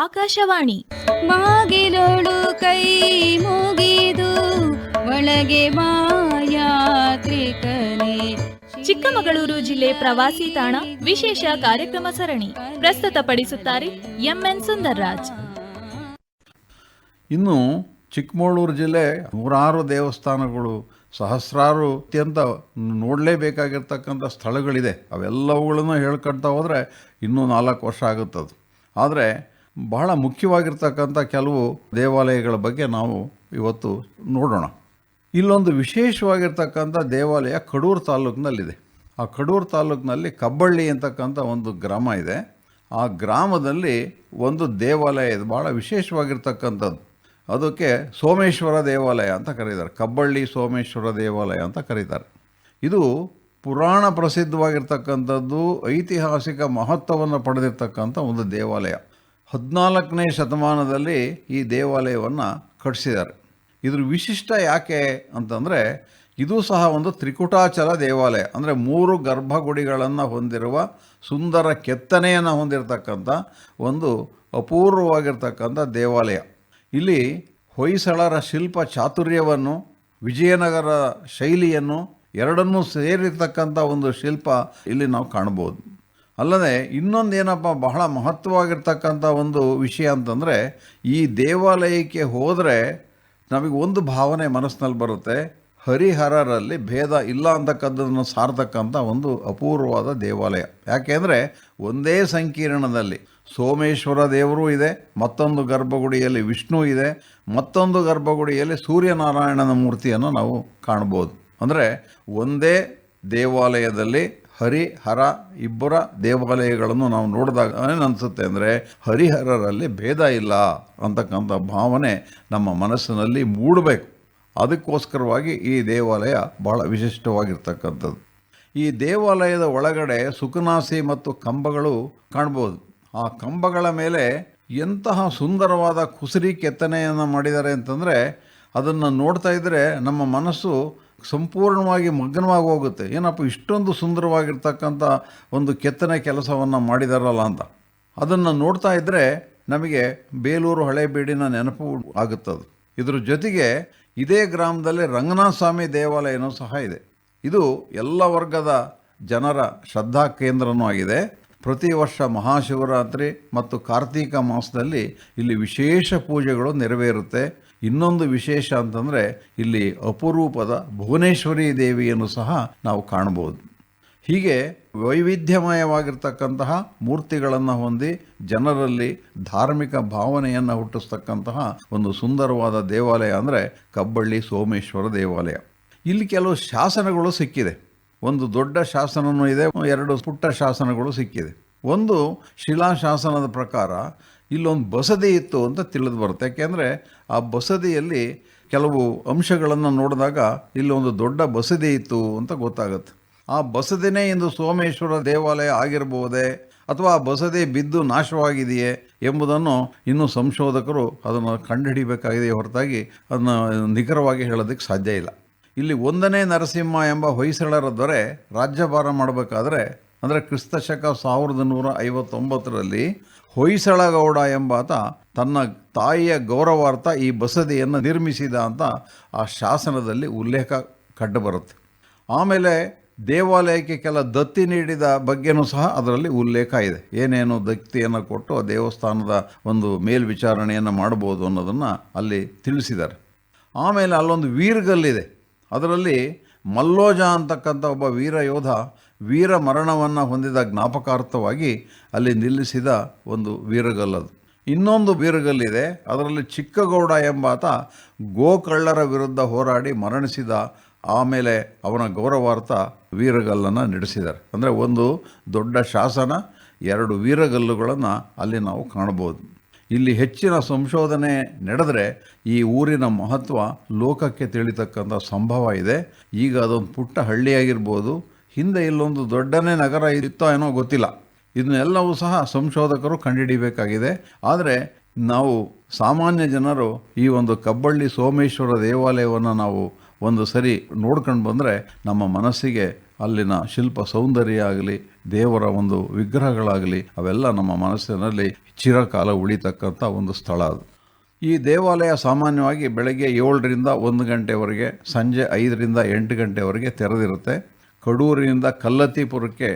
ಆಕಾಶವಾಣಿ ಬಾಗಿಲೋಳು ಕೈ ಮುಗಿದು ಒಳಗೆ ಯಾತ್ರಿಕನೇ. ಚಿಕ್ಕಮಗಳೂರು ಜಿಲ್ಲೆ ಪ್ರವಾಸಿ ತಾಣ ವಿಶೇಷ ಕಾರ್ಯಕ್ರಮ ಸರಣಿ ಪ್ರಸ್ತುತಪಡಿಸುತ್ತಾರೆ ಎಂಎನ್ ಸುಂದರ್ರಾಜ್. ಇನ್ನು ಚಿಕ್ಕಮಗಳೂರು ಜಿಲ್ಲೆ ನೂರಾರು ದೇವಸ್ಥಾನಗಳು, ಸಹಸ್ರಾರು ಅತ್ಯಂತ ನೋಡಲೇಬೇಕಾಗಿರ್ತಕ್ಕಂಥ ಸ್ಥಳಗಳಿದೆ. ಅವೆಲ್ಲವುಗಳನ್ನು ಹೇಳ್ಕೊಳ್ತಾ ಹೋದರೆ ಇನ್ನೂ 4 ವರ್ಷ ಆಗುತ್ತದು. ಆದರೆ ಬಹಳ ಮುಖ್ಯವಾಗಿರ್ತಕ್ಕಂಥ ಕೆಲವು ದೇವಾಲಯಗಳ ಬಗ್ಗೆ ನಾವು ಇವತ್ತು ನೋಡೋಣ. ಇಲ್ಲೊಂದು ವಿಶೇಷವಾಗಿರ್ತಕ್ಕಂಥ ದೇವಾಲಯ ಕಡೂರು ತಾಲೂಕಿನಲ್ಲಿದೆ. ಆ ಕಡೂರು ತಾಲೂಕಿನಲ್ಲಿ ಕಬ್ಬಳ್ಳಿ ಅಂತಕ್ಕಂಥ ಒಂದು ಗ್ರಾಮ ಇದೆ. ಆ ಗ್ರಾಮದಲ್ಲಿ ಒಂದು ದೇವಾಲಯ ಇದೆ, ಭಾಳ ವಿಶೇಷವಾಗಿರ್ತಕ್ಕಂಥದ್ದು. ಅದಕ್ಕೆ ಸೋಮೇಶ್ವರ ದೇವಾಲಯ ಅಂತ ಕರೀತಾರೆ. ಕಬ್ಬಳ್ಳಿ ಸೋಮೇಶ್ವರ ದೇವಾಲಯ ಅಂತ ಕರೀತಾರೆ. ಇದು ಪುರಾಣ ಪ್ರಸಿದ್ಧವಾಗಿರ್ತಕ್ಕಂಥದ್ದು, ಐತಿಹಾಸಿಕ ಮಹತ್ವವನ್ನು ಪಡೆದಿರ್ತಕ್ಕಂಥ ಒಂದು ದೇವಾಲಯ. 14ನೇ ಶತಮಾನದಲ್ಲಿ ಈ ದೇವಾಲಯವನ್ನು ಕಟ್ಟಿಸಿದ್ದಾರೆ. ಇದ್ರ ವಿಶಿಷ್ಟ ಯಾಕೆ ಅಂತಂದರೆ, ಇದು ಸಹ ಒಂದು ತ್ರಿಕುಟಾಚಲ ದೇವಾಲಯ, ಅಂದರೆ 3 ಗರ್ಭಗುಡಿಗಳನ್ನು ಹೊಂದಿರುವ ಸುಂದರ ಕೆತ್ತನೆಯನ್ನು ಹೊಂದಿರತಕ್ಕಂಥ ಒಂದು ಅಪೂರ್ವವಾಗಿರ್ತಕ್ಕಂಥ ದೇವಾಲಯ. ಇಲ್ಲಿ ಹೊಯ್ಸಳರ ಶಿಲ್ಪ ಚಾತುರ್ಯವನ್ನು, ವಿಜಯನಗರ ಶೈಲಿಯನ್ನು ಎರಡನ್ನೂ ಸೇರಿರ್ತಕ್ಕಂಥ ಒಂದು ಶಿಲ್ಪ ಇಲ್ಲಿ ನಾವು ಕಾಣ್ಬೋದು. ಅಲ್ಲದೆ ಇನ್ನೊಂದೇನಪ್ಪ ಬಹಳ ಮಹತ್ವವಾಗಿರ್ತಕ್ಕಂಥ ಒಂದು ವಿಷಯ ಅಂತಂದರೆ, ಈ ದೇವಾಲಯಕ್ಕೆ ಹೋದರೆ ನಮಗೆ ಒಂದು ಭಾವನೆ ಮನಸ್ಸಿನಲ್ಲಿ ಬರುತ್ತೆ, ಹರಿಹರರಲ್ಲಿ ಭೇದ ಇಲ್ಲ ಅಂತಕ್ಕಂಥದ್ದನ್ನು ಸಾರ್ತಕ್ಕಂಥ ಒಂದು ಅಪೂರ್ವವಾದ ದೇವಾಲಯ. ಯಾಕೆಂದರೆ ಒಂದೇ ಸಂಕೀರ್ಣದಲ್ಲಿ ಸೋಮೇಶ್ವರ ದೇವರು ಇದೆ, ಮತ್ತೊಂದು ಗರ್ಭಗುಡಿಯಲ್ಲಿ ವಿಷ್ಣು ಇದೆ, ಮತ್ತೊಂದು ಗರ್ಭಗುಡಿಯಲ್ಲಿ ಸೂರ್ಯನಾರಾಯಣನ ಮೂರ್ತಿಯನ್ನು ನಾವು ಕಾಣ್ಬೋದು. ಅಂದರೆ ಒಂದೇ ದೇವಾಲಯದಲ್ಲಿ ಹರಿಹರ ಇಬ್ಬರ ದೇವಾಲಯಗಳನ್ನು ನಾವು ನೋಡಿದಾಗ ಏನಿಸುತ್ತೆ ಅಂದರೆ, ಹರಿಹರರಲ್ಲಿ ಭೇದ ಇಲ್ಲ ಅಂತಕ್ಕಂಥ ಭಾವನೆ ನಮ್ಮ ಮನಸ್ಸಿನಲ್ಲಿ ಮೂಡಬೇಕು. ಅದಕ್ಕೋಸ್ಕರವಾಗಿ ಈ ದೇವಾಲಯ ಬಹಳ ವಿಶಿಷ್ಟವಾಗಿರ್ತಕ್ಕಂಥದ್ದು. ಈ ದೇವಾಲಯದ ಒಳಗಡೆ ಸುಕನಾಸಿ ಮತ್ತು ಕಂಬಗಳು ಕಾಣ್ಬೋದು. ಆ ಕಂಬಗಳ ಮೇಲೆ ಎಂತಹ ಸುಂದರವಾದ ಕುಸುರಿ ಕೆತ್ತನೆಯನ್ನು ಮಾಡಿದ್ದಾರೆ ಅಂತಂದರೆ, ಅದನ್ನು ನೋಡ್ತಾ ಇದ್ದರೆ ನಮ್ಮ ಮನಸ್ಸು ಸಂಪೂರ್ಣವಾಗಿ ಮಗ್ನವಾಗಿ ಹೋಗುತ್ತೆ. ಏನಪ್ಪ ಇಷ್ಟೊಂದು ಸುಂದರವಾಗಿರ್ತಕ್ಕಂಥ ಒಂದು ಕೆತ್ತನೆ ಕೆಲಸವನ್ನು ಮಾಡಿದಾರಲ್ಲ ಅಂತ. ಅದನ್ನು ನೋಡ್ತಾ ಇದ್ದರೆ ನಮಗೆ ಬೇಲೂರು ಹಳೇಬೀಡಿನ ನೆನಪು ಆಗುತ್ತದೆ. ಇದ್ರ ಜೊತೆಗೆ ಇದೇ ಗ್ರಾಮದಲ್ಲಿ ರಂಗನಾಥ ಸ್ವಾಮಿ ದೇವಾಲಯನೂ ಸಹ ಇದೆ. ಇದು ಎಲ್ಲ ವರ್ಗದ ಜನರ ಶ್ರದ್ಧಾ ಕೇಂದ್ರನೂ ಆಗಿದೆ. ಪ್ರತಿ ವರ್ಷ ಮಹಾಶಿವರಾತ್ರಿ ಮತ್ತು ಕಾರ್ತೀಕ ಮಾಸದಲ್ಲಿ ಇಲ್ಲಿ ವಿಶೇಷ ಪೂಜೆಗಳು ನೆರವೇರುತ್ತೆ. ಇನ್ನೊಂದು ವಿಶೇಷ ಅಂತಂದರೆ, ಇಲ್ಲಿ ಅಪರೂಪದ ಭುವನೇಶ್ವರಿ ದೇವಿಯನ್ನು ಸಹ ನಾವು ಕಾಣ್ಬೋದು. ಹೀಗೆ ವೈವಿಧ್ಯಮಯವಾಗಿರ್ತಕ್ಕಂತಹ ಮೂರ್ತಿಗಳನ್ನು ಹೊಂದಿ ಜನರಲ್ಲಿ ಧಾರ್ಮಿಕ ಭಾವನೆಯನ್ನು ಹುಟ್ಟಿಸ್ತಕ್ಕಂತಹ ಒಂದು ಸುಂದರವಾದ ದೇವಾಲಯ ಅಂದರೆ ಕಬ್ಬಳ್ಳಿ ಸೋಮೇಶ್ವರ ದೇವಾಲಯ. ಇಲ್ಲಿ ಕೆಲವು ಶಾಸನಗಳು ಸಿಕ್ಕಿದೆ. ಒಂದು ದೊಡ್ಡ ಶಾಸನವೂ ಇದೆ, 2 ಪುಟ್ಟ ಶಾಸನಗಳು ಸಿಕ್ಕಿದೆ. ಒಂದು ಶಿಲಾಶಾಸನದ ಪ್ರಕಾರ ಇಲ್ಲೊಂದು ಬಸದಿ ಇತ್ತು ಅಂತ ತಿಳಿದು ಬರುತ್ತೆ. ಯಾಕೆಂದರೆ ಆ ಬಸದಿಯಲ್ಲಿ ಕೆಲವು ಅಂಶಗಳನ್ನು ನೋಡಿದಾಗ ಇಲ್ಲೊಂದು ದೊಡ್ಡ ಬಸದಿ ಇತ್ತು ಅಂತ ಗೊತ್ತಾಗುತ್ತೆ. ಆ ಬಸದಿನೇ ಇಂದು ಸೋಮೇಶ್ವರ ದೇವಾಲಯ ಆಗಿರಬಹುದೇ, ಅಥವಾ ಆ ಬಸದಿ ಬಿದ್ದು ನಾಶವಾಗಿದೆಯೇ ಎಂಬುದನ್ನು ಇನ್ನೂ ಸಂಶೋಧಕರು ಅದನ್ನು ಕಂಡುಹಿಡಿಯಬೇಕಾಗಿದೆ ಹೊರತಾಗಿ ಅದನ್ನು ನಿಖರವಾಗಿ ಹೇಳೋದಕ್ಕೆ ಸಾಧ್ಯ ಇಲ್ಲ. ಇಲ್ಲಿ 1ನೇ ನರಸಿಂಹ ಎಂಬ ಹೊಯ್ಸಳರ ದೊರೆ ರಾಜ್ಯಭಾರ ಮಾಡಬೇಕಾದ್ರೆ, ಅಂದರೆ ಕ್ರಿಸ್ತಶಕ 1159ರಲ್ಲಿ ಹೊಯ್ಸಳಗೌಡ ಎಂಬಾತ ತನ್ನ ತಾಯಿಯ ಗೌರವಾರ್ಥ ಈ ಬಸದಿಯನ್ನು ನಿರ್ಮಿಸಿದ ಅಂತ ಆ ಶಾಸನದಲ್ಲಿ ಉಲ್ಲೇಖ ಕಂಡುಬರುತ್ತೆ. ಆಮೇಲೆ ದೇವಾಲಯಕ್ಕೆ ಕೆಲ ದತ್ತಿ ನೀಡಿದ ಬಗ್ಗೆನೂ ಸಹ ಅದರಲ್ಲಿ ಉಲ್ಲೇಖ ಇದೆ. ಏನೇನು ದತ್ತಿಯನ್ನು ಕೊಟ್ಟು ಆ ದೇವಸ್ಥಾನದ ಒಂದು ಮೇಲ್ವಿಚಾರಣೆಯನ್ನು ಮಾಡ್ಬೋದು ಅನ್ನೋದನ್ನು ಅಲ್ಲಿ ತಿಳಿಸಿದ್ದಾರೆ. ಆಮೇಲೆ ಅಲ್ಲೊಂದು ವೀರಗಲ್ಲಿದೆ. ಅದರಲ್ಲಿ ಮಲ್ಲೋಜ ಅಂತಕ್ಕಂಥ ಒಬ್ಬ ವೀರ ಯೋಧ ವೀರ ಮರಣವನ್ನು ಹೊಂದಿದ ಜ್ಞಾಪಕಾರ್ಥವಾಗಿ ಅಲ್ಲಿ ನಿಲ್ಲಿಸಿದ ಒಂದು ವೀರಗಲ್ಲದು. ಇನ್ನೊಂದು ವೀರಗಲ್ಲಿದೆ. ಅದರಲ್ಲಿ ಚಿಕ್ಕಗೌಡ ಎಂಬಾತ ಗೋಕಳ್ಳರ ವಿರುದ್ಧ ಹೋರಾಡಿ ಮರಣಿಸಿದ. ಆಮೇಲೆ ಅವನ ಗೌರವಾರ್ಥ ವೀರಗಲ್ಲನ್ನು ನಡೆಸಿದ್ದಾರೆ. ಅಂದರೆ ಒಂದು ದೊಡ್ಡ ಶಾಸನ, 2 ವೀರಗಲ್ಲುಗಳನ್ನು ಅಲ್ಲಿ ನಾವು ಕಾಣ್ಬೋದು. ಇಲ್ಲಿ ಹೆಚ್ಚಿನ ಸಂಶೋಧನೆ ನಡೆದರೆ ಈ ಊರಿನ ಮಹತ್ವ ಲೋಕಕ್ಕೆ ತಿಳಿತಕ್ಕಂಥ ಸಂಭವ ಇದೆ. ಈಗ ಅದೊಂದು ಪುಟ್ಟ ಹಳ್ಳಿಯಾಗಿರ್ಬೋದು, ಹಿಂದೆ ಇಲ್ಲೊಂದು ದೊಡ್ಡನೇ ನಗರ ಇತ್ತೋ ಏನೋ ಗೊತ್ತಿಲ್ಲ. ಇದನ್ನೆಲ್ಲವೂ ಸಹ ಸಂಶೋಧಕರು ಕಂಡುಹಿಡಿಯಬೇಕಾಗಿದೆ. ಆದರೆ ನಾವು ಸಾಮಾನ್ಯ ಜನರು ಈ ಒಂದು ಕಬ್ಬಳ್ಳಿ ಸೋಮೇಶ್ವರ ದೇವಾಲಯವನ್ನು ನಾವು ಒಂದು ಸರಿ ನೋಡ್ಕೊಂಡು ಬಂದರೆ ನಮ್ಮ ಮನಸ್ಸಿಗೆ ಅಲ್ಲಿನ ಶಿಲ್ಪ ಸೌಂದರ್ಯ ಆಗಲಿ, ದೇವರ ಒಂದು ವಿಗ್ರಹಗಳಾಗಲಿ, ಅವೆಲ್ಲ ನಮ್ಮ ಮನಸ್ಸಿನಲ್ಲಿ ಚಿರಕಾಲ ಉಳಿತಕ್ಕಂಥ ಒಂದು ಸ್ಥಳ ಅದು. ಈ ದೇವಾಲಯ ಸಾಮಾನ್ಯವಾಗಿ ಬೆಳಗ್ಗೆ 7ರಿಂದ 1 ಗಂಟೆವರೆಗೆ, ಸಂಜೆ 5ರಿಂದ 8 ಗಂಟೆವರೆಗೆ ತೆರೆದಿರುತ್ತೆ. ಕಡೂರಿನಿಂದ ಕಲ್ಲತ್ತಿಪುರಕ್ಕೆ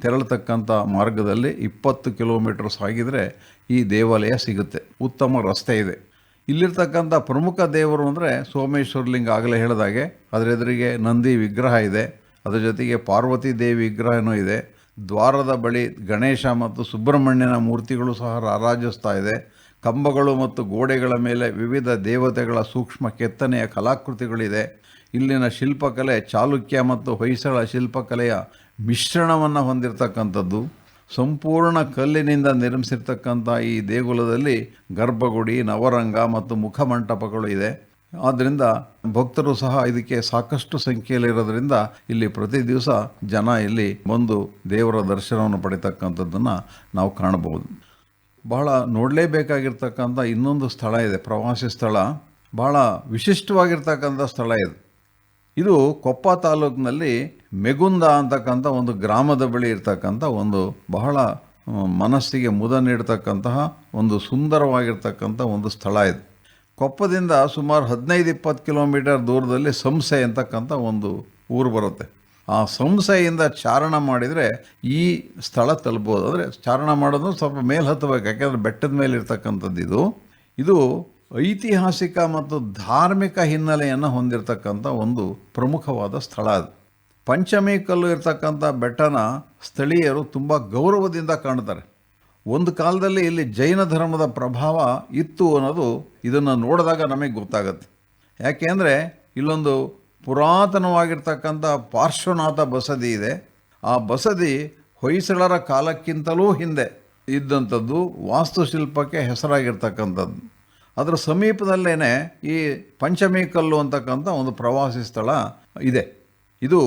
ತೆರಳತಕ್ಕಂಥ ಮಾರ್ಗದಲ್ಲಿ 20 ಕಿಲೋಮೀಟರ್ ಸಾಗಿದರೆ ಈ ದೇವಾಲಯ ಸಿಗುತ್ತೆ. ಉತ್ತಮ ರಸ್ತೆ ಇದೆ. ಇಲ್ಲಿರ್ತಕ್ಕಂಥ ಪ್ರಮುಖ ದೇವರು ಅಂದರೆ ಸೋಮೇಶ್ವರಲಿಂಗ, ಆಗಲೇ ಹೇಳಿದಾಗೆ ಅದರ ಎದುರಿಗೆ ನಂದಿ ವಿಗ್ರಹ ಇದೆ. ಅದರ ಜೊತೆಗೆ ಪಾರ್ವತಿ ದೇವಿ ವಿಗ್ರಹನೂ ಇದೆ. ದ್ವಾರದ ಬಳಿ ಗಣೇಶ ಮತ್ತು ಸುಬ್ರಹ್ಮಣ್ಯನ ಮೂರ್ತಿಗಳು ಸಹ ರಾರಾಜಿಸ್ತಾ ಇದೆ. ಕಂಬಗಳು ಮತ್ತು ಗೋಡೆಗಳ ಮೇಲೆ ವಿವಿಧ ದೇವತೆಗಳ ಸೂಕ್ಷ್ಮ ಕೆತ್ತನೆಯ ಕಲಾಕೃತಿಗಳಿದೆ. ಇಲ್ಲಿನ ಶಿಲ್ಪಕಲೆ ಚಾಲುಕ್ಯ ಮತ್ತು ಹೊಯ್ಸಳ ಶಿಲ್ಪಕಲೆಯ ಮಿಶ್ರಣವನ್ನು ಹೊಂದಿರತಕ್ಕಂಥದ್ದು. ಸಂಪೂರ್ಣ ಕಲ್ಲಿನಿಂದ ನಿರ್ಮಿಸಿರ್ತಕ್ಕಂಥ ಈ ದೇಗುಲದಲ್ಲಿ ಗರ್ಭಗುಡಿ, ನವರಂಗ ಮತ್ತು ಮುಖಮಂಟಪಗಳು ಇದೆ. ಆದ್ದರಿಂದ ಭಕ್ತರು ಸಹ ಇದಕ್ಕೆ ಸಾಕಷ್ಟು ಸಂಖ್ಯೆಯಲ್ಲಿರೋದ್ರಿಂದ ಇಲ್ಲಿ ಪ್ರತಿ ದಿವಸ ಜನ ಇಲ್ಲಿ ಬಂದು ದೇವರ ದರ್ಶನವನ್ನು ಪಡಿತಕ್ಕಂಥದ್ದನ್ನು ನಾವು ಕಾಣಬಹುದು. ಬಹಳ ನೋಡಲೇಬೇಕಾಗಿರ್ತಕ್ಕಂಥ ಇನ್ನೊಂದು ಸ್ಥಳ ಇದೆ, ಪ್ರವಾಸಿ ಸ್ಥಳ. ಬಹಳ ವಿಶಿಷ್ಟವಾಗಿರ್ತಕ್ಕಂಥ ಸ್ಥಳ ಇದು. ಇದು ಕೊಪ್ಪ ತಾಲೂಕಿನಲ್ಲಿ ಮೆಗುಂದ ಅಂತಕ್ಕಂಥ ಒಂದು ಗ್ರಾಮದ ಬಳಿ ಇರ್ತಕ್ಕಂಥ ಒಂದು ಬಹಳ ಮನಸ್ಸಿಗೆ ಮುದ ನೀಡ್ತಕ್ಕಂತಹ ಒಂದು ಸುಂದರವಾಗಿರ್ತಕ್ಕಂಥ ಒಂದು ಸ್ಥಳ ಇದು. ಕೊಪ್ಪದಿಂದ ಸುಮಾರು 15-20 ಕಿಲೋಮೀಟರ್ ದೂರದಲ್ಲಿ ಸಂಸೆ ಅಂತಕ್ಕಂಥ ಒಂದು ಊರು ಬರುತ್ತೆ. ಆ ಸಂಸೆಯಿಂದ ಚಾರಣ ಮಾಡಿದರೆ ಈ ಸ್ಥಳ ತಲುಪಬಹುದು. ಅಂದರೆ ಚಾರಣ ಮಾಡೋದು ಸ್ವಲ್ಪ ಮೇಲೆ ಹತ್ತಬೇಕು, ಯಾಕೆಂದರೆ ಬೆಟ್ಟದ ಮೇಲೆ ಇರ್ತಕ್ಕಂಥದ್ದು ಇದು ಐತಿಹಾಸಿಕ ಮತ್ತು ಧಾರ್ಮಿಕ ಹಿನ್ನೆಲೆಯನ್ನು ಹೊಂದಿರತಕ್ಕಂಥ ಒಂದು ಪ್ರಮುಖವಾದ ಸ್ಥಳ ಅದು. ಪಂಚಮಿ ಕಲ್ಲು ಇರ್ತಕ್ಕಂಥ ಬೆಟ್ಟನ ಸ್ಥಳೀಯರು ತುಂಬ ಗೌರವದಿಂದ ಕಾಣ್ತಾರೆ. ಒಂದು ಕಾಲದಲ್ಲಿ ಇಲ್ಲಿ ಜೈನ ಧರ್ಮದ ಪ್ರಭಾವ ಇತ್ತು ಅನ್ನೋದು ಇದನ್ನು ನೋಡಿದಾಗ ನಮಗೆ ಗೊತ್ತಾಗುತ್ತೆ. ಯಾಕೆಂದರೆ ಇಲ್ಲೊಂದು ಪುರಾತನವಾಗಿರ್ತಕ್ಕಂಥ ಪಾರ್ಶ್ವನಾಥ ಬಸದಿ ಇದೆ. ಆ ಬಸದಿ ಹೊಯ್ಸಳರ ಕಾಲಕ್ಕಿಂತಲೂ ಹಿಂದೆ ಇದ್ದಂಥದ್ದು, ವಾಸ್ತುಶಿಲ್ಪಕ್ಕೆ ಹೆಸರಾಗಿರ್ತಕ್ಕಂಥದ್ದು. ಅದರ ಸಮೀಪದಲ್ಲೇ ಈ ಪಂಚಮಿ ಕಲ್ಲು ಅಂತಕ್ಕಂಥ ಒಂದು ಪ್ರವಾಸಿ ಸ್ಥಳ ಇದೆ. ಇದು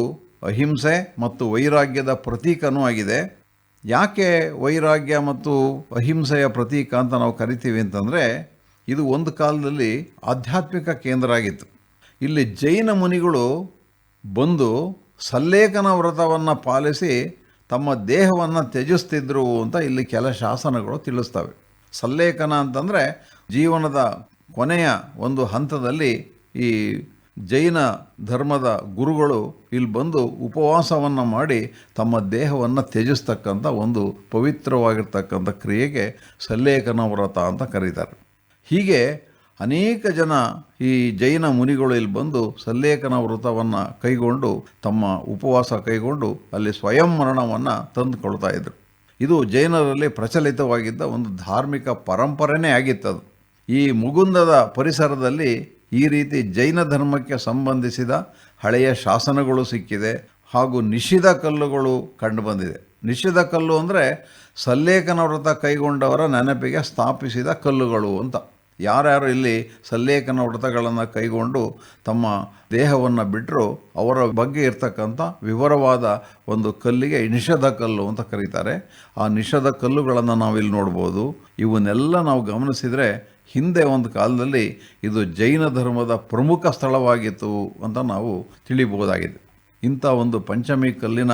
ಅಹಿಂಸೆ ಮತ್ತು ವೈರಾಗ್ಯದ ಪ್ರತೀಕನೂ ಆಗಿದೆ. ಯಾಕೆ ವೈರಾಗ್ಯ ಮತ್ತು ಅಹಿಂಸೆಯ ಪ್ರತೀಕ ಅಂತ ನಾವು ಕರಿತೀವಿ ಅಂತಂದರೆ, ಇದು ಒಂದು ಕಾಲದಲ್ಲಿ ಆಧ್ಯಾತ್ಮಿಕ ಕೇಂದ್ರ ಆಗಿತ್ತು. ಇಲ್ಲಿ ಜೈನ ಮುನಿಗಳು ಬಂದು ಸಲ್ಲೇಖನ ವ್ರತವನ್ನು ಪಾಲಿಸಿ ತಮ್ಮ ದೇಹವನ್ನು ತ್ಯಜಿಸ್ತಿದ್ರು ಅಂತ ಇಲ್ಲಿ ಕೆಲ ಶಾಸನಗಳು ತಿಳಿಸ್ತವೆ. ಸಲ್ಲೇಖನ ಅಂತಂದರೆ ಜೀವನದ ಕೊನೆಯ ಒಂದು ಹಂತದಲ್ಲಿ ಈ ಜೈನ ಧರ್ಮದ ಗುರುಗಳು ಇಲ್ಲಿ ಬಂದು ಉಪವಾಸವನ್ನು ಮಾಡಿ ತಮ್ಮ ದೇಹವನ್ನು ತ್ಯಜಿಸ್ತಕ್ಕಂಥ ಒಂದು ಪವಿತ್ರವಾಗಿರ್ತಕ್ಕಂಥ ಕ್ರಿಯೆಗೆ ಸಲ್ಲೇಖನ ವ್ರತ ಅಂತ ಕರೀತಾರೆ. ಹೀಗೆ ಅನೇಕ ಜನ ಈ ಜೈನ ಮುನಿಗಳು ಇಲ್ಲಿ ಬಂದು ಸಲ್ಲೇಖನ ವ್ರತವನ್ನು ಕೈಗೊಂಡು ತಮ್ಮ ಉಪವಾಸ ಕೈಗೊಂಡು ಅಲ್ಲಿ ಸ್ವಯಂ ಮರಣವನ್ನು ತಂದುಕೊಳ್ತಾ ಇದ್ರು. ಇದು ಜೈನರಲ್ಲಿ ಪ್ರಚಲಿತವಾಗಿದ್ದ ಒಂದು ಧಾರ್ಮಿಕ ಪರಂಪರೆನೇ ಆಗಿತ್ತದು. ಈ ಮುಗುಂದದ ಪರಿಸರದಲ್ಲಿ ಈ ರೀತಿ ಜೈನ ಧರ್ಮಕ್ಕೆ ಸಂಬಂಧಿಸಿದ ಹಳೆಯ ಶಾಸನಗಳು ಸಿಕ್ಕಿದೆ ಹಾಗೂ ನಿಷಿದ್ಧ ಕಲ್ಲುಗಳು ಕಂಡುಬಂದಿದೆ. ನಿಷಿದ್ಧ ಕಲ್ಲು ಅಂದರೆ ಸಲ್ಲೇಖನ ವ್ರತ ಕೈಗೊಂಡವರ ನೆನಪಿಗೆ ಸ್ಥಾಪಿಸಿದ ಕಲ್ಲುಗಳು ಅಂತ. ಯಾರ್ಯಾರು ಇಲ್ಲಿ ಸಲ್ಲೇಖನ ವ್ರತಗಳನ್ನು ಕೈಗೊಂಡು ತಮ್ಮ ದೇಹವನ್ನು ಬಿಟ್ಟರು ಅವರ ಬಗ್ಗೆ ಇರ್ತಕ್ಕಂಥ ವಿವರವಾದ ಒಂದು ಕಲ್ಲಿಗೆ ನಿಷಧ ಕಲ್ಲು ಅಂತ ಕರೀತಾರೆ. ಆ ನಿಷಧ ಕಲ್ಲುಗಳನ್ನು ನಾವಿಲ್ಲಿ ನೋಡ್ಬೋದು. ಇವನ್ನೆಲ್ಲ ನಾವು ಗಮನಿಸಿದರೆ ಹಿಂದೆ ಒಂದು ಕಾಲದಲ್ಲಿ ಇದು ಜೈನ ಧರ್ಮದ ಪ್ರಮುಖ ಸ್ಥಳವಾಗಿತ್ತು ಅಂತ ನಾವು ತಿಳಿಬಹುದಾಗಿದೆ. ಇಂಥ ಒಂದು ಪಂಚಮಿ ಕಲ್ಲಿನ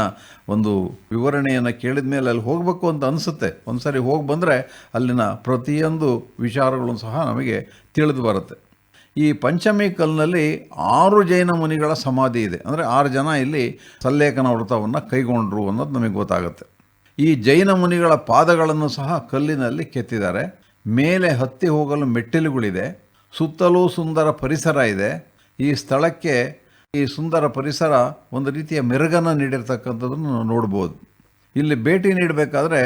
ಒಂದು ವಿವರಣೆಯನ್ನು ಕೇಳಿದ ಮೇಲೆ ಅಲ್ಲಿ ಹೋಗಬೇಕು ಅಂತ ಅನಿಸುತ್ತೆ. ಒಂದು ಸರಿ ಹೋಗಿ ಬಂದರೆ ಅಲ್ಲಿನ ಪ್ರತಿಯೊಂದು ವಿಚಾರಗಳು ಸಹ ನಮಗೆ ತಿಳಿದು ಬರುತ್ತೆ. ಈ ಪಂಚಮಿ ಕಲ್ಲಿನಲ್ಲಿ 6 ಜೈನ ಮುನಿಗಳ ಸಮಾಧಿ ಇದೆ. ಅಂದರೆ 6 ಜನ ಇಲ್ಲಿ ಸಲ್ಲೇಖನ ವ್ರತವನ್ನು ಕೈಗೊಂಡ್ರು ಅನ್ನೋದು ನಮಗೆ ಗೊತ್ತಾಗುತ್ತೆ. ಈ ಜೈನ ಮುನಿಗಳ ಪಾದಗಳನ್ನು ಸಹ ಕಲ್ಲಿನಲ್ಲಿ ಕೆತ್ತಿದ್ದಾರೆ. ಮೇಲೆ ಹತ್ತಿ ಹೋಗಲು ಮೆಟ್ಟಿಲುಗಳಿದೆ. ಸುತ್ತಲೂ ಸುಂದರ ಪರಿಸರ ಇದೆ. ಈ ಸ್ಥಳಕ್ಕೆ ಈ ಸುಂದರ ಪರಿಸರ ಒಂದು ರೀತಿಯ ಮೆರುಗನ್ನು ನೀಡಿರ್ತಕ್ಕಂಥದ್ದನ್ನು ನೋಡ್ಬೋದು. ಇಲ್ಲಿ ಭೇಟಿ ನೀಡಬೇಕಾದ್ರೆ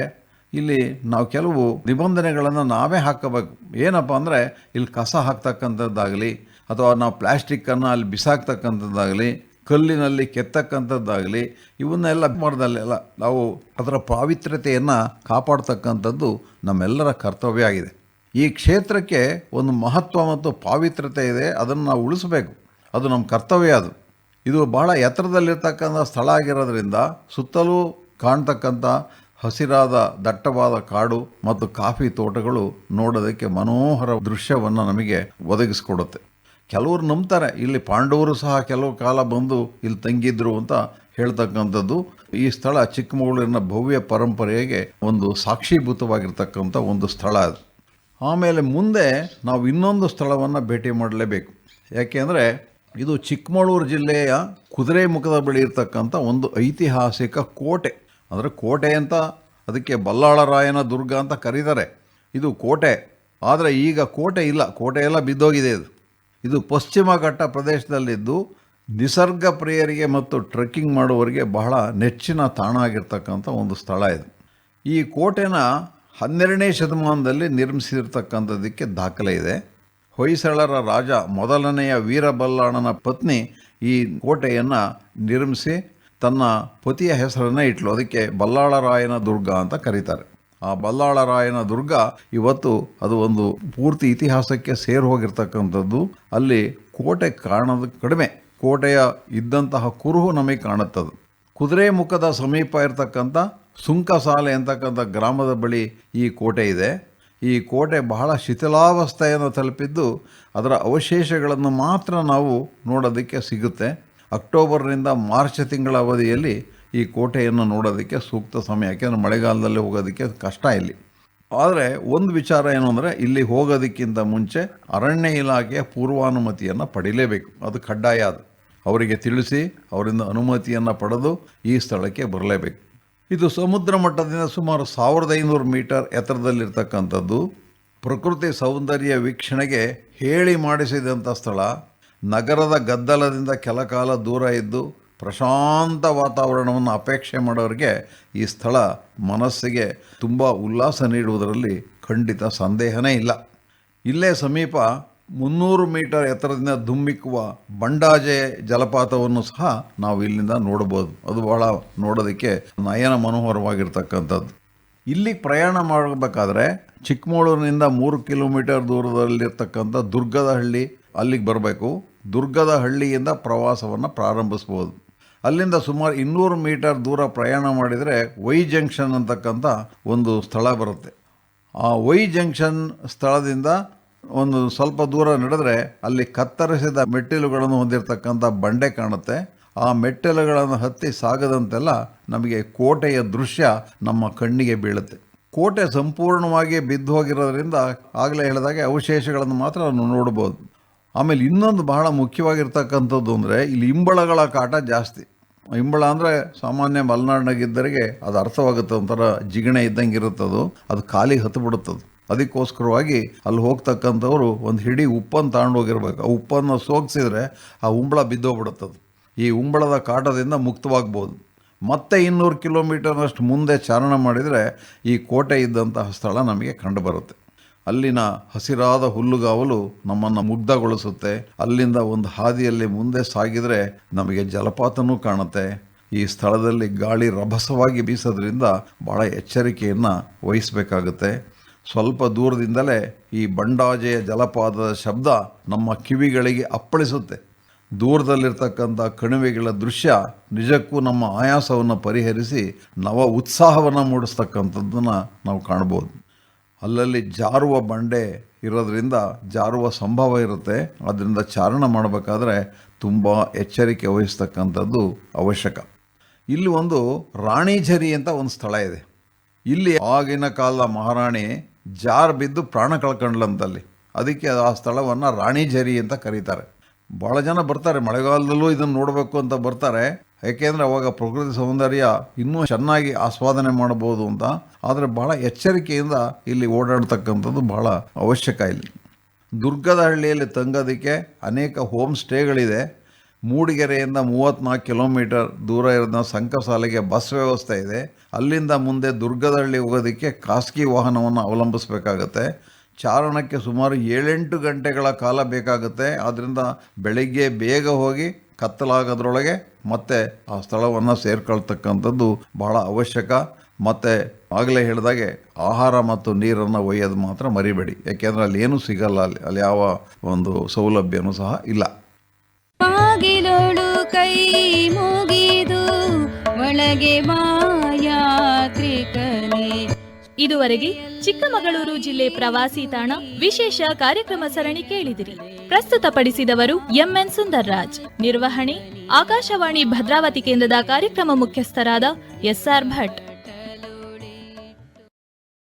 ಇಲ್ಲಿ ನಾವು ಕೆಲವು ನಿಬಂಧನೆಗಳನ್ನು ನಾವೇ ಹಾಕಬೇಕು. ಏನಪ್ಪ ಅಂದರೆ ಇಲ್ಲಿ ಕಸ ಹಾಕ್ತಕ್ಕಂಥದ್ದಾಗಲಿ ಅಥವಾ ನಾವು ಪ್ಲ್ಯಾಸ್ಟಿಕ್ಕನ್ನು ಅಲ್ಲಿ ಬಿಸಾಕ್ತಕ್ಕಂಥದ್ದಾಗಲಿ ಕಲ್ಲಿನಲ್ಲಿ ಕೆತ್ತಕ್ಕಂಥದ್ದಾಗಲಿ ಇವನ್ನೆಲ್ಲ ಮಾಡೋದಲ್ಲೆಲ್ಲ ನಾವು ಅದರ ಪಾವಿತ್ರ್ಯತೆಯನ್ನು ಕಾಪಾಡ್ತಕ್ಕಂಥದ್ದು ನಮ್ಮೆಲ್ಲರ ಕರ್ತವ್ಯ ಆಗಿದೆ. ಈ ಕ್ಷೇತ್ರಕ್ಕೆ ಒಂದು ಮಹತ್ವ ಮತ್ತು ಪಾವಿತ್ರ್ಯತೆ ಇದೆ. ಅದನ್ನು ನಾವು ಉಳಿಸಬೇಕು. ಅದು ನಮ್ಮ ಕರ್ತವ್ಯ. ಇದು ಬಹಳ ಎತ್ತರದಲ್ಲಿರ್ತಕ್ಕಂಥ ಸ್ಥಳ ಆಗಿರೋದ್ರಿಂದ ಸುತ್ತಲೂ ಕಾಣ್ತಕ್ಕಂಥ ಹಸಿರಾದ ದಟ್ಟವಾದ ಕಾಡು ಮತ್ತು ಕಾಫಿ ತೋಟಗಳು ನೋಡೋದಕ್ಕೆ ಮನೋಹರ ದೃಶ್ಯವನ್ನು ನಮಗೆ ಒದಗಿಸ್ಕೊಡುತ್ತೆ. ಕೆಲವರು ನಂಬ್ತಾರೆ ಇಲ್ಲಿ ಪಾಂಡವರು ಸಹ ಕೆಲವು ಕಾಲ ಬಂದು ಇಲ್ಲಿ ತಂಗಿದ್ರು ಅಂತ ಹೇಳ್ತಕ್ಕಂಥದ್ದು. ಈ ಸ್ಥಳ ಚಿಕ್ಕಮಗಳೂರಿನ ಭವ್ಯ ಪರಂಪರೆಗೆ ಒಂದು ಸಾಕ್ಷೀಭೂತವಾಗಿರ್ತಕ್ಕಂಥ ಒಂದು ಸ್ಥಳ ಅದು. ಆಮೇಲೆ ಮುಂದೆ ನಾವು ಇನ್ನೊಂದು ಸ್ಥಳವನ್ನು ಭೇಟಿ ಮಾಡಲೇಬೇಕು. ಯಾಕೆಂದರೆ ಇದು ಚಿಕ್ಕಮಗಳೂರು ಜಿಲ್ಲೆಯ ಕುದುರೆಮುಖದ ಬಳಿ ಇರ್ತಕ್ಕಂಥ ಒಂದು ಐತಿಹಾಸಿಕ ಕೋಟೆ. ಅಂದರೆ ಕೋಟೆ ಅಂತ ಅದಕ್ಕೆ ಬಲ್ಲಾಳರಾಯನ ದುರ್ಗ ಅಂತ ಕರೀತಾರೆ. ಇದು ಕೋಟೆ, ಆದರೆ ಈಗ ಕೋಟೆ ಇಲ್ಲ, ಕೋಟೆ ಎಲ್ಲ ಬಿದ್ದೋಗಿದೆ. ಇದು ಪಶ್ಚಿಮ ಘಟ್ಟ ಪ್ರದೇಶದಲ್ಲಿದ್ದು ನಿಸರ್ಗ ಪ್ರಿಯರಿಗೆ ಮತ್ತು ಟ್ರೆಕ್ಕಿಂಗ್ ಮಾಡುವವರಿಗೆ ಬಹಳ ನೆಚ್ಚಿನ ತಾಣ ಆಗಿರ್ತಕ್ಕಂಥ ಒಂದು ಸ್ಥಳ ಇದು. ಈ ಕೋಟೆನ 12ನೇ ಶತಮಾನದಲ್ಲಿ ನಿರ್ಮಿಸಿರ್ತಕ್ಕಂಥದ್ದಕ್ಕೆ ದಾಖಲೆ ಇದೆ. ಹೊಯ್ಸಳರ ರಾಜ ಮೊದಲನೆಯ ವೀರಬಲ್ಲಾಳನ ಪತ್ನಿ ಈ ಕೋಟೆಯನ್ನು ನಿರ್ಮಿಸಿ ತನ್ನ ಪತಿಯ ಹೆಸರನ್ನು ಇಟ್ಲು. ಅದಕ್ಕೆ ಬಲ್ಲಾಳರಾಯನ ದುರ್ಗ ಅಂತ ಕರೀತಾರೆ. ಆ ಬಲ್ಲಾಳರಾಯನ ದುರ್ಗ ಇವತ್ತು ಅದು ಒಂದು ಪೂರ್ತಿ ಇತಿಹಾಸಕ್ಕೆ ಸೇರಿ ಹೋಗಿರ್ತಕ್ಕಂಥದ್ದು. ಅಲ್ಲಿ ಕೋಟೆ ಕಾಣೋದು ಕಡಿಮೆ, ಕೋಟೆಯ ಇದ್ದಂತಹ ಕುರುಹು ನಮಗೆ ಕಾಣುತ್ತದೆ. ಕುದುರೆಮುಖದ ಸಮೀಪ ಇರತಕ್ಕಂಥ ಸುಂಕಸಾಲೆ ಅಂತಕ್ಕಂಥ ಗ್ರಾಮದ ಬಳಿ ಈ ಕೋಟೆ ಇದೆ. ಈ ಕೋಟೆ ಬಹಳ ಶಿಥಿಲಾವಸ್ಥೆಯನ್ನು ತಲುಪಿದ್ದು ಅದರ ಅವಶೇಷಗಳನ್ನು ಮಾತ್ರ ನಾವು ನೋಡೋದಕ್ಕೆ ಸಿಗುತ್ತೆ. ಅಕ್ಟೋಬರ್ನಿಂದ ಮಾರ್ಚ್ ತಿಂಗಳ ಅವಧಿಯಲ್ಲಿ ಈ ಕೋಟೆಯನ್ನು ನೋಡೋದಕ್ಕೆ ಸೂಕ್ತ ಸಮಯ, ಯಾಕೆಂದರೆ ಮಳೆಗಾಲದಲ್ಲಿ ಹೋಗೋದಕ್ಕೆ ಕಷ್ಟ ಇಲ್ಲಿ. ಆದರೆ ಒಂದು ವಿಚಾರ ಏನು ಅಂದರೆ, ಇಲ್ಲಿ ಹೋಗೋದಕ್ಕಿಂತ ಮುಂಚೆ ಅರಣ್ಯ ಇಲಾಖೆಯ ಪೂರ್ವಾನುಮತಿಯನ್ನು ಪಡೀಲೇಬೇಕು. ಅದು ಕಡ್ಡಾಯ. ಅದು ಅವರಿಗೆ ತಿಳಿಸಿ ಅವರಿಂದ ಅನುಮತಿಯನ್ನು ಪಡೆದು ಈ ಸ್ಥಳಕ್ಕೆ ಬರಲೇಬೇಕು. ಇದು ಸಮುದ್ರ ಮಟ್ಟದಿಂದ ಸುಮಾರು 1500 ಮೀಟರ್ ಎತ್ತರದಲ್ಲಿರ್ತಕ್ಕಂಥದ್ದು. ಪ್ರಕೃತಿ ಸೌಂದರ್ಯ ವೀಕ್ಷಣೆಗೆ ಹೇಳಿ ಮಾಡಿಸಿದಂಥ ಸ್ಥಳ. ನಗರದ ಗದ್ದಲದಿಂದ ಕೆಲಕಾಲ ದೂರ ಇದ್ದು ಪ್ರಶಾಂತ ವಾತಾವರಣವನ್ನು ಅಪೇಕ್ಷೆ ಮಾಡೋರಿಗೆ ಈ ಸ್ಥಳ ಮನಸ್ಸಿಗೆ ತುಂಬ ಉಲ್ಲಾಸ ನೀಡುವುದರಲ್ಲಿ ಖಂಡಿತ ಸಂದೇಹನೇ ಇಲ್ಲ. ಇಲ್ಲೇ ಸಮೀಪ 300 ಮೀಟರ್ ಎತ್ತರದಿಂದ ಧುಮ್ಮಿಕ್ಕುವ ಬಂಡಾಜೆ ಜಲಪಾತವನ್ನು ಸಹ ನಾವು ಇಲ್ಲಿಂದ ನೋಡ್ಬೋದು. ಅದು ಬಹಳ ನೋಡೋದಕ್ಕೆ ನಯನ ಮನೋಹರವಾಗಿರ್ತಕ್ಕಂಥದ್ದು. ಇಲ್ಲಿಗೆ ಪ್ರಯಾಣ ಮಾಡಬೇಕಾದ್ರೆ ಚಿಕ್ಕಮಗಳೂರಿನಿಂದ 3 ಕಿಲೋಮೀಟರ್ ದೂರದಲ್ಲಿರ್ತಕ್ಕಂಥ ದುರ್ಗದಹಳ್ಳಿ ಅಲ್ಲಿಗೆ ಬರಬೇಕು. ದುರ್ಗದಹಳ್ಳಿಯಿಂದ ಪ್ರವಾಸವನ್ನು ಪ್ರಾರಂಭಿಸ್ಬೋದು. ಅಲ್ಲಿಂದ ಸುಮಾರು 200 ಮೀಟರ್ ದೂರ ಪ್ರಯಾಣ ಮಾಡಿದರೆ ವೈ ಜಂಕ್ಷನ್ ಅಂತಕ್ಕಂಥ ಒಂದು ಸ್ಥಳ ಬರುತ್ತೆ. ಆ ವೈ ಜಂಕ್ಷನ್ ಸ್ಥಳದಿಂದ ಒಂದು ಸ್ವಲ್ಪ ದೂರ ನಡೆದರೆ ಅಲ್ಲಿ ಕತ್ತರಿಸಿದ ಮೆಟ್ಟಿಲುಗಳನ್ನು ಹೊಂದಿರತಕ್ಕಂಥ ಬಂಡೆ ಕಾಣುತ್ತೆ. ಆ ಮೆಟ್ಟಿಲುಗಳನ್ನು ಹತ್ತಿ ಸಾಗದಂತೆಲ್ಲ ನಮಗೆ ಕೋಟೆಯ ದೃಶ್ಯ ನಮ್ಮ ಕಣ್ಣಿಗೆ ಬೀಳುತ್ತೆ. ಕೋಟೆ ಸಂಪೂರ್ಣವಾಗಿ ಬಿದ್ದು ಹೋಗಿರೋದ್ರಿಂದ ಆಗಲೇ ಹೇಳಿದಾಗೆ ಅವಶೇಷಗಳನ್ನು ಮಾತ್ರ ನಾವು ನೋಡ್ಬೋದು. ಆಮೇಲೆ ಇನ್ನೊಂದು ಬಹಳ ಮುಖ್ಯವಾಗಿರ್ತಕ್ಕಂಥದ್ದು ಅಂದರೆ ಇಲ್ಲಿ ಇಂಬಳಗಳ ಕಾಟ ಜಾಸ್ತಿ. ಇಂಬಳ ಅಂದರೆ ಸಾಮಾನ್ಯ ಮಲೆನಾಡಿನಾಗಿದ್ದರಿಗೆ ಅದು ಅರ್ಥವಾಗುತ್ತೆ, ಒಂಥರ ಜಿಗಣೆ ಇದ್ದಂಗೆ ಇರುತ್ತದು, ಅದು ಕಾಲಿಗೆ ಹತ್ತು ಬಿಡುತ್ತದು. ಅದಕ್ಕೋಸ್ಕರವಾಗಿ ಅಲ್ಲಿ ಹೋಗ್ತಕ್ಕಂಥವ್ರು ಒಂದು ಹಿಡಿ ಉಪ್ಪನ್ನು ತಗೊಂಡೋಗಿರ್ಬೇಕು. ಆ ಉಪ್ಪನ್ನು ಸೋಗಿಸಿದ್ರೆ ಆ ಉಂಬಳ ಬಿದ್ದೋಗ್ಬಿಡುತ್ತದು. ಈ ಉಂಬಳದ ಕಾಟದಿಂದ ಮುಕ್ತವಾಗ್ಬೋದು. ಮತ್ತೆ 200 ಕಿಲೋಮೀಟರ್ನಷ್ಟು ಮುಂದೆ ಚಾರಣ ಮಾಡಿದರೆ ಈ ಕೋಟೆ ಇದ್ದಂತಹ ಸ್ಥಳ ನಮಗೆ ಕಂಡುಬರುತ್ತೆ. ಅಲ್ಲಿನ ಹಸಿರಾದ ಹುಲ್ಲುಗಾವಲು ನಮ್ಮನ್ನು ಮುಗ್ಧಗೊಳಿಸುತ್ತೆ. ಅಲ್ಲಿಂದ ಒಂದು ಹಾದಿಯಲ್ಲಿ ಮುಂದೆ ಸಾಗಿದರೆ ನಮಗೆ ಜಲಪಾತನೂ ಕಾಣುತ್ತೆ. ಈ ಸ್ಥಳದಲ್ಲಿ ಗಾಳಿ ರಭಸವಾಗಿ ಬೀಸೋದ್ರಿಂದ ಭಾಳ ಎಚ್ಚರಿಕೆಯನ್ನು ವಹಿಸಬೇಕಾಗುತ್ತೆ. ಸ್ವಲ್ಪ ದೂರದಿಂದಲೇ ಈ ಬಂಡಾಜೆಯ ಜಲಪಾತದ ಶಬ್ದ ನಮ್ಮ ಕಿವಿಗಳಿಗೆ ಅಪ್ಪಳಿಸುತ್ತೆ. ದೂರದಲ್ಲಿರ್ತಕ್ಕಂಥ ಕಣಿವೆಗಳ ದೃಶ್ಯ ನಿಜಕ್ಕೂ ನಮ್ಮ ಆಯಾಸವನ್ನು ಪರಿಹರಿಸಿ ನವ ಉತ್ಸಾಹವನ್ನು ಮೂಡಿಸ್ತಕ್ಕಂಥದ್ದನ್ನು ನಾವು ಕಾಣ್ಬೋದು. ಅಲ್ಲಲ್ಲಿ ಜಾರುವ ಬಂಡೆ ಇರೋದ್ರಿಂದ ಜಾರುವ ಸಂಭವ ಇರುತ್ತೆ. ಅದರಿಂದ ಚಾರಣ ಮಾಡಬೇಕಾದ್ರೆ ತುಂಬ ಎಚ್ಚರಿಕೆ ವಹಿಸ್ತಕ್ಕಂಥದ್ದು ಅವಶ್ಯಕ. ಇಲ್ಲಿ ಒಂದು ರಾಣಿಝರಿ ಅಂತ ಒಂದು ಸ್ಥಳ ಇದೆ. ಇಲ್ಲಿ ಆಗಿನ ಕಾಲದ ಮಹಾರಾಣಿ ಜಾರು ಬಿದ್ದು ಪ್ರಾಣ ಕಳ್ಕೊಂಡ್ಲಂತಲ್ಲಿ. ಅದಕ್ಕೆ ಆ ಸ್ಥಳವನ್ನು ರಾಣಿಝರಿ ಅಂತ ಕರೀತಾರೆ. ಭಾಳ ಜನ ಬರ್ತಾರೆ, ಮಳೆಗಾಲದಲ್ಲೂ ಇದನ್ನು ನೋಡಬೇಕು ಅಂತ ಬರ್ತಾರೆ. ಯಾಕೆಂದರೆ ಅವಾಗ ಪ್ರಕೃತಿ ಸೌಂದರ್ಯ ಇನ್ನೂ ಚೆನ್ನಾಗಿ ಆಸ್ವಾದನೆ ಮಾಡ್ಬೋದು ಅಂತ. ಆದರೆ ಭಾಳ ಎಚ್ಚರಿಕೆಯಿಂದ ಇಲ್ಲಿ ಓಡಾಡ್ತಕ್ಕಂಥದ್ದು ಭಾಳ ಅವಶ್ಯಕ. ಇಲ್ಲಿ ದುರ್ಗದಹಳ್ಳಿಯಲ್ಲಿ ತಂಗೋದಕ್ಕೆ ಅನೇಕ ಹೋಮ್ ಸ್ಟೇಗಳಿದೆ. ಮೂಡಿಗೆರೆಯಿಂದ 34 ಕಿಲೋಮೀಟರ್ ದೂರ ಇರೋದನ್ನ ಸಂಕಸಾಲೆಗೆ ಬಸ್ ವ್ಯವಸ್ಥೆ ಇದೆ. ಅಲ್ಲಿಂದ ಮುಂದೆ ದುರ್ಗದಹಳ್ಳಿ ಹೋಗೋದಕ್ಕೆ ಖಾಸಗಿ ವಾಹನವನ್ನು ಅವಲಂಬಿಸಬೇಕಾಗತ್ತೆ. ಚಾರಣಕ್ಕೆ ಸುಮಾರು 7-8 ಗಂಟೆಗಳ ಕಾಲ ಬೇಕಾಗುತ್ತೆ. ಆದ್ದರಿಂದ ಬೆಳಗ್ಗೆ ಬೇಗ ಹೋಗಿ ಕತ್ತಲಾಗೋದ್ರೊಳಗೆ ಮತ್ತೆ ಆ ಸ್ಥಳವನ್ನು ಸೇರ್ಕೊಳ್ತಕ್ಕಂಥದ್ದು ಬಹಳ ಅವಶ್ಯಕ. ಮತ್ತು ಆಗಲೇ ಹೇಳಿದಾಗೆ ಆಹಾರ ಮತ್ತು ನೀರನ್ನು ಒಯ್ಯೋದು ಮಾತ್ರ ಮರಿಬೇಡಿ, ಯಾಕೆಂದರೆ ಅಲ್ಲಿ ಏನೂ ಸಿಗಲ್ಲ. ಅಲ್ಲಿ ಯಾವ ಒಂದು ಸೌಲಭ್ಯನೂ ಸಹ ಇಲ್ಲ. ಬಾಗಿಲೋಳು ಕೈ ಮುಗಿದು ಒಳಗೆ ಯಾತ್ರಿಕನೇ. ಇದುವರೆಗೆ ಚಿಕ್ಕಮಗಳೂರು ಜಿಲ್ಲೆ ಪ್ರವಾಸಿ ತಾಣ ವಿಶೇಷ ಕಾರ್ಯಕ್ರಮ ಸರಣಿ ಕೇಳಿದಿರಿ. ಪ್ರಸ್ತುತಪಡಿಸಿದವರು ಎಂಎನ್ ಸುಂದರ್ರಾಜ್. ನಿರ್ವಹಣೆ ಆಕಾಶವಾಣಿ ಭದ್ರಾವತಿ ಕೇಂದ್ರದ ಕಾರ್ಯಕ್ರಮ ಮುಖ್ಯಸ್ಥರಾದ ಎಸ್ಆರ್ ಭಟ್.